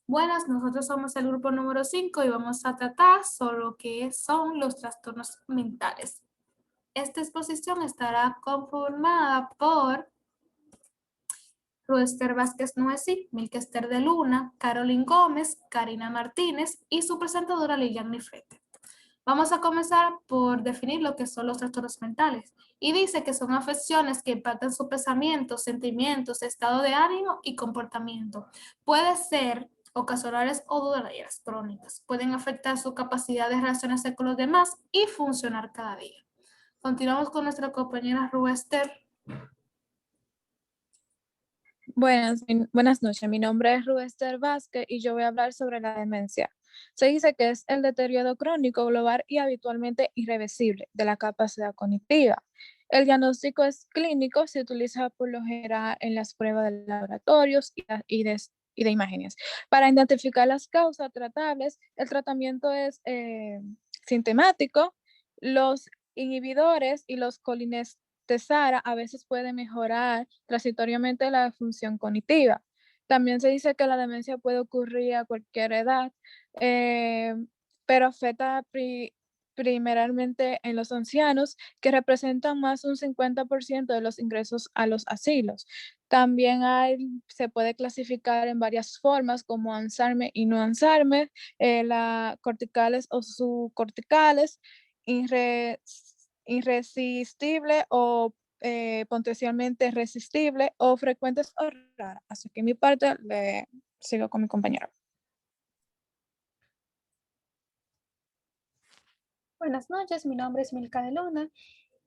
Buenas, nosotros somos el grupo número 5 y vamos a tratar sobre lo que son los trastornos mentales. Esta exposición estará conformada por Ruester Vázquez Nuezi, Milkester de Luna, Carolyn Gómez, Karina Martínez y su presentadora Lilian Nifrete. Vamos a comenzar por definir lo que son los trastornos mentales y dice que son afecciones que impactan su pensamiento, sentimientos, estado de ánimo y comportamiento. Puede ser ocasionales o duraderas, crónicas. Pueden afectar su capacidad de relacionarse con los demás y funcionar cada día. Continuamos con nuestra compañera Ruester. Buenas noches, mi nombre es Ruester Vázquez y yo voy a hablar sobre la demencia. Se dice que es el deterioro crónico global y habitualmente irreversible de la capacidad cognitiva. El diagnóstico es clínico, se utiliza por lo general en las pruebas de laboratorios y de imágenes. Para identificar las causas tratables, el tratamiento es sintomático. Los inhibidores y los Tesara a veces puede mejorar transitoriamente la función cognitiva. También se dice que la demencia puede ocurrir a cualquier edad, eh, pero afecta primeramente en los ancianos, que representan más de un 50% de los ingresos a los asilos. También se puede clasificar en varias formas como Alzheimer y no Alzheimer, corticales o subcorticales, irresistible o potencialmente resistible o frecuentes o raras. Así que mi parte le sigo con mi compañero. Buenas noches, mi nombre es Milka de Luna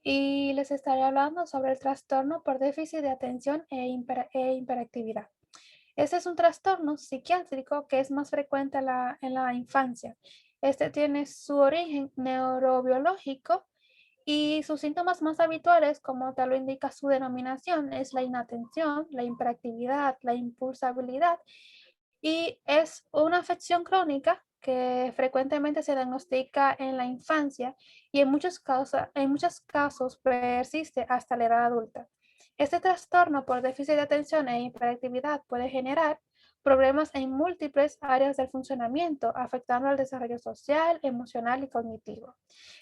y les estaré hablando sobre el trastorno por déficit de atención e hiperactividad. Este es un trastorno psiquiátrico que es más frecuente en la infancia. Este tiene su origen neurobiológico y sus síntomas más habituales, como tal lo indica su denominación, es la inatención, la hiperactividad, la impulsabilidad, y es una afección crónica que frecuentemente se diagnostica en la infancia y en muchos casos persiste hasta la edad adulta. Este trastorno por déficit de atención e hiperactividad puede generar problemas en múltiples áreas del funcionamiento, afectando al desarrollo social, emocional y cognitivo.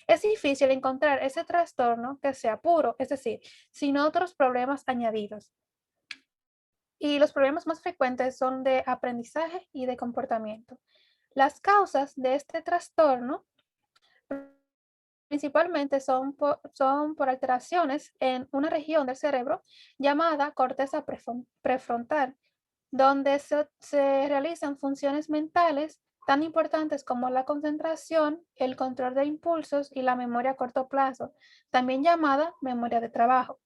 Es difícil encontrar ese trastorno que sea puro, es decir, sin otros problemas añadidos. Y los problemas más frecuentes son de aprendizaje y de comportamiento. Las causas de este trastorno principalmente son por alteraciones en una región del cerebro llamada corteza prefrontal, donde se realizan funciones mentales tan importantes como la concentración, el control de impulsos y la memoria a corto plazo, también llamada memoria de trabajo.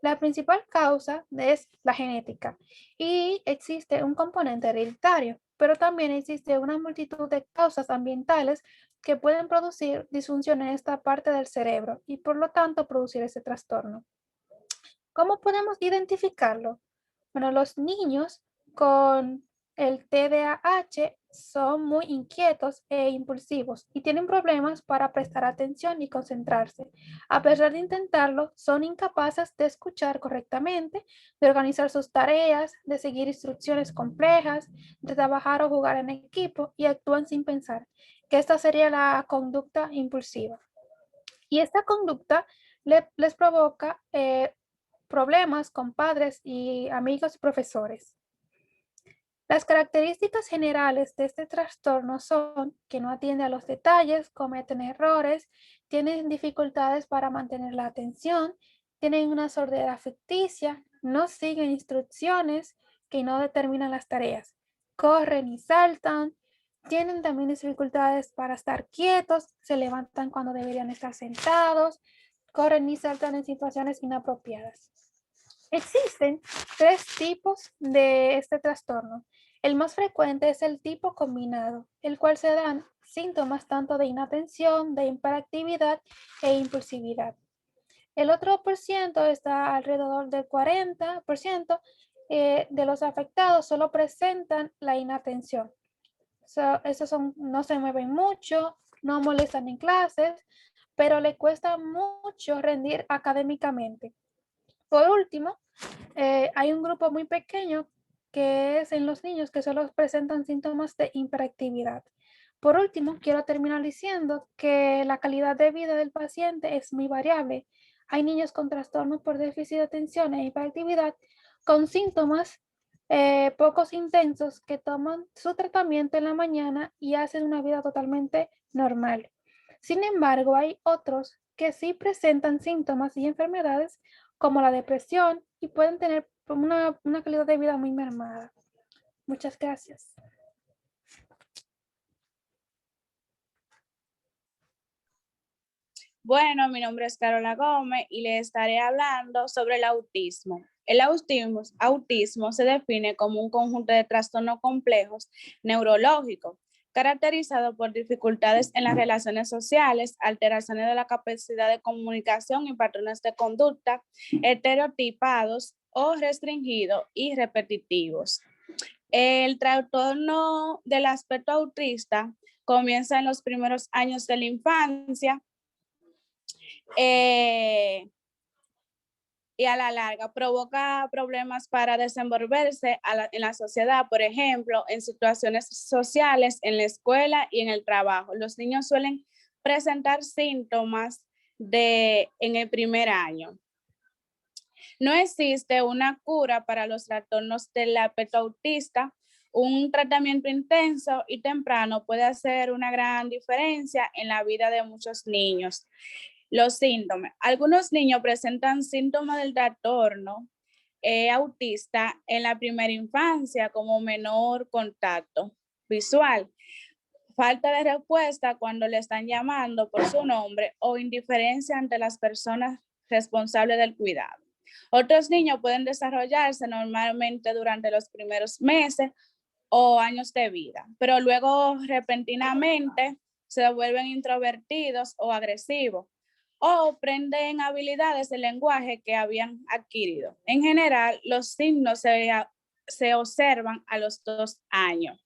La principal causa es la genética y existe un componente hereditario, pero también existe una multitud de causas ambientales que pueden producir disfunción en esta parte del cerebro y por lo tanto producir ese trastorno. ¿Cómo podemos identificarlo? Bueno, los niños con el TDAH son muy inquietos e impulsivos y tienen problemas para prestar atención y concentrarse. A pesar de intentarlo, son incapaces de escuchar correctamente, de organizar sus tareas, de seguir instrucciones complejas, de trabajar o jugar en equipo y actúan sin pensar, que esta sería la conducta impulsiva. Y esta conducta les provoca problemas con padres y amigos y profesores. Las características generales de este trastorno son que no atiende a los detalles, cometen errores, tienen dificultades para mantener la atención, tienen una sordera ficticia, no siguen instrucciones, que no determinan las tareas, corren y saltan, tienen también dificultades para estar quietos, se levantan cuando deberían estar sentados, corren y saltan en situaciones inapropiadas. Existen tres tipos de este trastorno. El más frecuente es el tipo combinado, el cual se dan síntomas tanto de inatención, de hiperactividad e impulsividad. El otro por ciento está alrededor del 40% de los afectados solo presentan la inatención. Esos no se mueven mucho, no molestan en clases, pero le cuesta mucho rendir académicamente. Por último, hay un grupo muy pequeño que es en los niños que solo presentan síntomas de hiperactividad. Por último, quiero terminar diciendo que la calidad de vida del paciente es muy variable. Hay niños con trastornos por déficit de atención e hiperactividad con síntomas pocos intensos que toman su tratamiento en la mañana y hacen una vida totalmente normal. Sin embargo, hay otros que sí presentan síntomas y enfermedades como la depresión y pueden tener una calidad de vida muy mermada. Muchas gracias. Bueno, mi nombre es Carola Gómez y les estaré hablando sobre el autismo. El autismo se define como un conjunto de trastornos complejos neurológicos, caracterizado por dificultades en las relaciones sociales, alteraciones de la capacidad de comunicación y patrones de conducta estereotipados o restringidos y repetitivos. El trastorno del aspecto autista comienza en los primeros años de la infancia y a la larga provoca problemas para desenvolverse en la sociedad, por ejemplo, en situaciones sociales, en la escuela y en el trabajo. Los niños suelen presentar síntomas en el primer año. No existe una cura para los trastornos del aspecto autista. Un tratamiento intenso y temprano puede hacer una gran diferencia en la vida de muchos niños. Los síntomas. Algunos niños presentan síntomas del trastorno autista en la primera infancia, como menor contacto visual, falta de respuesta cuando le están llamando por su nombre o indiferencia ante las personas responsables del cuidado. Otros niños pueden desarrollarse normalmente durante los primeros meses o años de vida, pero luego repentinamente se vuelven introvertidos o agresivos, o aprenden habilidades de lenguaje que habían adquirido. En general, los signos se observan a los 2 años.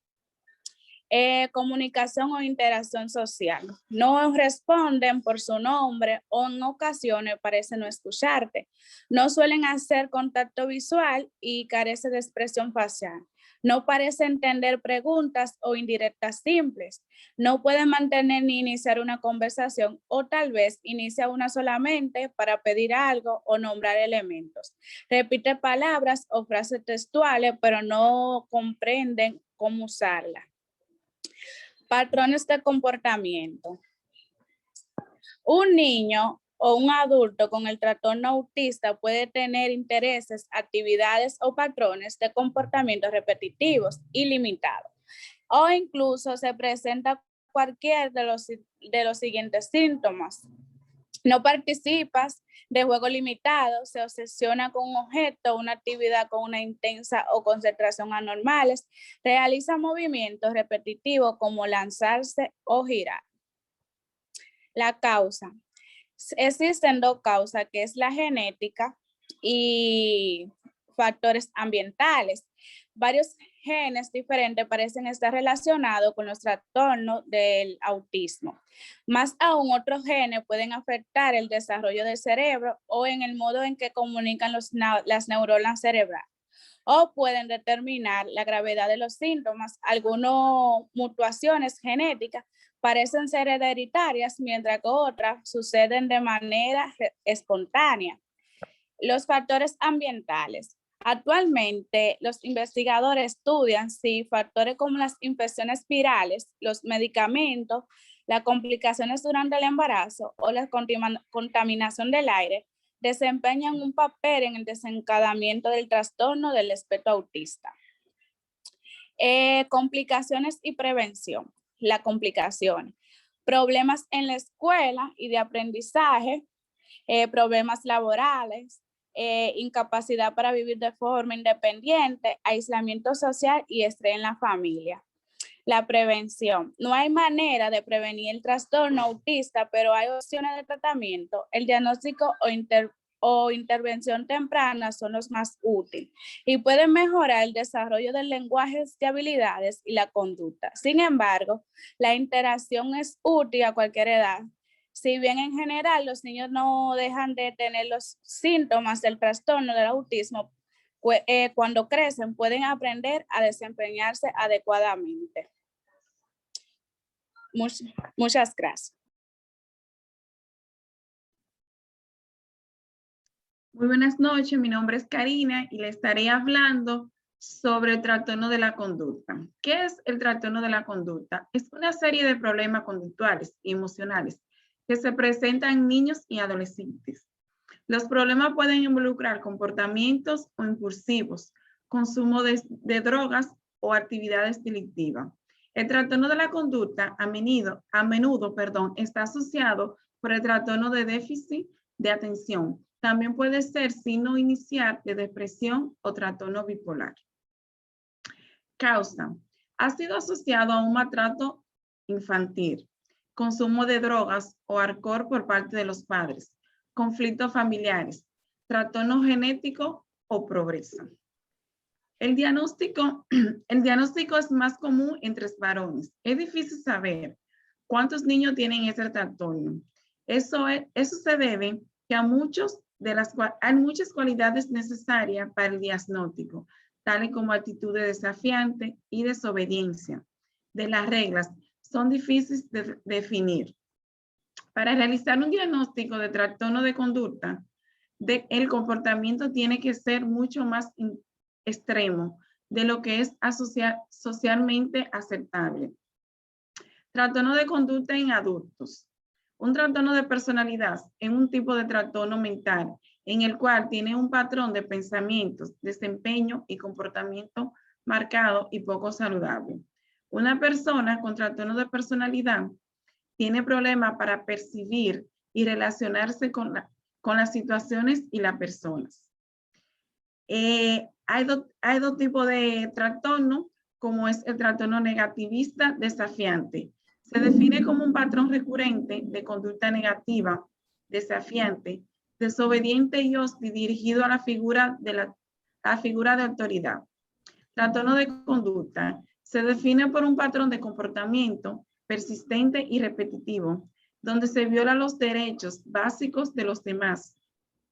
Comunicación o interacción social. No responden por su nombre o en ocasiones parecen no escucharte. No suelen hacer contacto visual y carece de expresión facial. No parece entender preguntas o indirectas simples. No puede mantener ni iniciar una conversación o tal vez inicia una solamente para pedir algo o nombrar elementos. Repite palabras o frases textuales, pero no comprenden cómo usarlas. Patrones de comportamiento. Un niño o un adulto con el trastorno autista puede tener intereses, actividades o patrones de comportamiento repetitivos y limitados. O incluso se presenta cualquier de los siguientes síntomas. No participas de juego limitado, se obsesiona con un objeto, una actividad con una intensa o concentración anormales, realiza movimientos repetitivos como lanzarse o girar. La causa. Existen 2 causas, que es la genética y factores ambientales. Varios genes diferentes parecen estar relacionados con los trastornos del autismo. Más aún, otros genes pueden afectar el desarrollo del cerebro o en el modo en que comunican las neuronas cerebrales, o pueden determinar la gravedad de los síntomas. Algunas mutaciones genéticas parecen ser hereditarias, mientras que otras suceden de manera espontánea. Los factores ambientales. Actualmente, los investigadores estudian si factores como las infecciones virales, los medicamentos, las complicaciones durante el embarazo o la contaminación del aire desempeñan un papel en el desencadenamiento del trastorno del espectro autista. Complicaciones y prevención. La complicación. Problemas en la escuela y de aprendizaje, problemas laborales, incapacidad para vivir de forma independiente, aislamiento social y estrés en la familia. La prevención. No hay manera de prevenir el trastorno autista, pero hay opciones de tratamiento. El diagnóstico o intervención temprana son los más útiles y pueden mejorar el desarrollo del lenguaje de habilidades y la conducta. Sin embargo, la interacción es útil a cualquier edad. Si bien en general los niños no dejan de tener los síntomas del trastorno del autismo, cuando crecen pueden aprender a desempeñarse adecuadamente. Muchas gracias. Muy buenas noches, mi nombre es Karina y le estaré hablando sobre el trastorno de la conducta. ¿Qué es el trastorno de la conducta? Es una serie de problemas conductuales y emocionales que se presentan en niños y adolescentes. Los problemas pueden involucrar comportamientos o impulsivos, consumo de drogas o actividades delictivas. El trastorno de la conducta a menudo, está asociado por el trastorno de déficit de atención. También puede ser signo inicial de depresión o trastorno bipolar. Causa. Ha sido asociado a un maltrato infantil, consumo de drogas o alcohol por parte de los padres, conflictos familiares, trastorno genético o pobreza. El diagnóstico es más común entre varones. Es difícil saber cuántos niños tienen ese trastorno. Eso se debe que hay muchas cualidades necesarias para el diagnóstico, tales como actitudes desafiantes y desobediencia de las reglas. Son difíciles de definir. Para realizar un diagnóstico de trastorno de conducta, el comportamiento tiene que ser mucho más extremo de lo que es socialmente aceptable. Trastorno de conducta en adultos. Un trastorno de personalidad es un tipo de trastorno mental en el cual tiene un patrón de pensamientos, desempeño y comportamiento marcado y poco saludable. Una persona con trastorno de personalidad tiene problemas para percibir y relacionarse con las situaciones y las personas. Hay dos tipos de trastorno, como es el trastorno negativista desafiante. Se define como un patrón recurrente de conducta negativa, desafiante, desobediente y hostil dirigido a la figura de autoridad. Trastorno de conducta se define por un patrón de comportamiento persistente y repetitivo, donde se violan los derechos básicos de los demás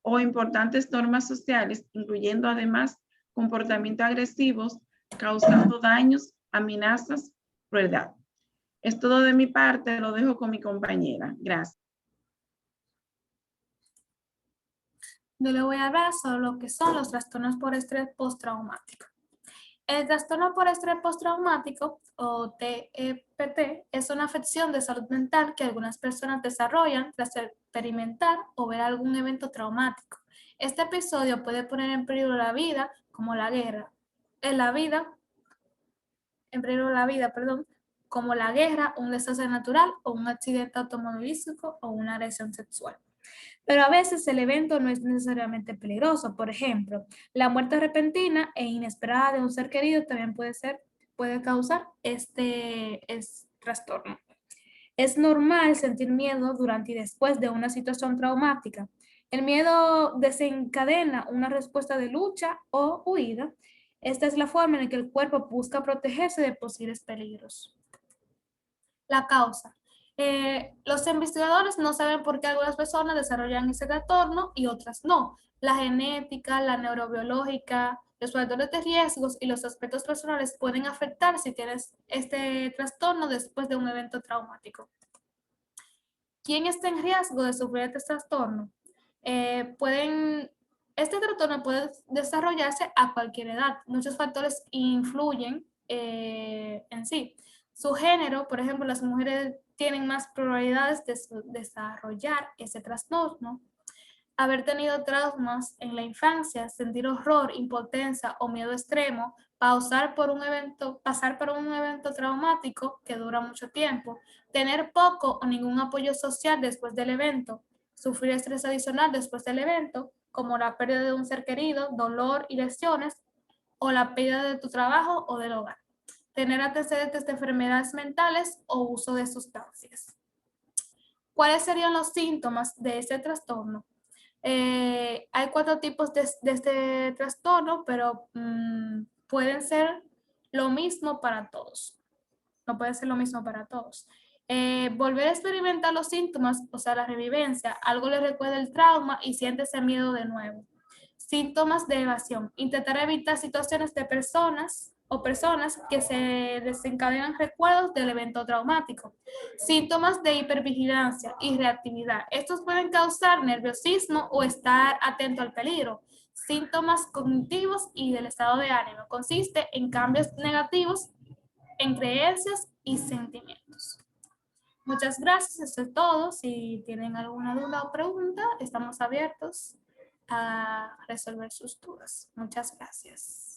o importantes normas sociales, incluyendo además comportamientos agresivos, causando daños, amenazas, crueldad. Es todo de mi parte, lo dejo con mi compañera. Gracias. Yo le voy a hablar sobre lo que son los trastornos por estrés postraumático. El trastorno por estrés postraumático, o TEPT, es una afección de salud mental que algunas personas desarrollan tras experimentar o ver algún evento traumático. Este episodio puede poner en peligro la vida, como la guerra. Como la guerra, un desastre natural o un accidente automovilístico o una agresión sexual. Pero a veces el evento no es necesariamente peligroso. Por ejemplo, la muerte repentina e inesperada de un ser querido también puede causar este trastorno. Es normal sentir miedo durante y después de una situación traumática. El miedo desencadena una respuesta de lucha o huida. Esta es la forma en la que el cuerpo busca protegerse de posibles peligros. La causa. Los investigadores no saben por qué algunas personas desarrollan ese trastorno y otras no. La genética, la neurobiológica, los factores de riesgos y los aspectos personales pueden afectar si tienes este trastorno después de un evento traumático. ¿Quién está en riesgo de sufrir este trastorno? Este trastorno puede desarrollarse a cualquier edad. Muchos factores influyen en sí. Su género, por ejemplo, las mujeres tienen más probabilidades de desarrollar ese trastorno. Haber tenido traumas en la infancia, sentir horror, impotencia o miedo extremo, pasar por un evento traumático que dura mucho tiempo, tener poco o ningún apoyo social después del evento, sufrir estrés adicional después del evento, como la pérdida de un ser querido, dolor y lesiones, o la pérdida de tu trabajo o del hogar. Tener antecedentes de enfermedades mentales o uso de sustancias. ¿Cuáles serían los síntomas de este trastorno? Hay 4 tipos de este trastorno, pero pueden ser lo mismo para todos. No puede ser lo mismo para todos. Volver a experimentar los síntomas, o sea, la revivencia, algo le recuerda el trauma y siente ese miedo de nuevo. Síntomas de evasión. Intentar evitar situaciones de personas que se desencadenan recuerdos del evento traumático. Síntomas de hipervigilancia y reactividad. Estos pueden causar nerviosismo o estar atento al peligro. Síntomas cognitivos y del estado de ánimo. Consiste en cambios negativos en creencias y sentimientos. Muchas gracias, eso es todo. Si tienen alguna duda o pregunta, estamos abiertos a resolver sus dudas. Muchas gracias.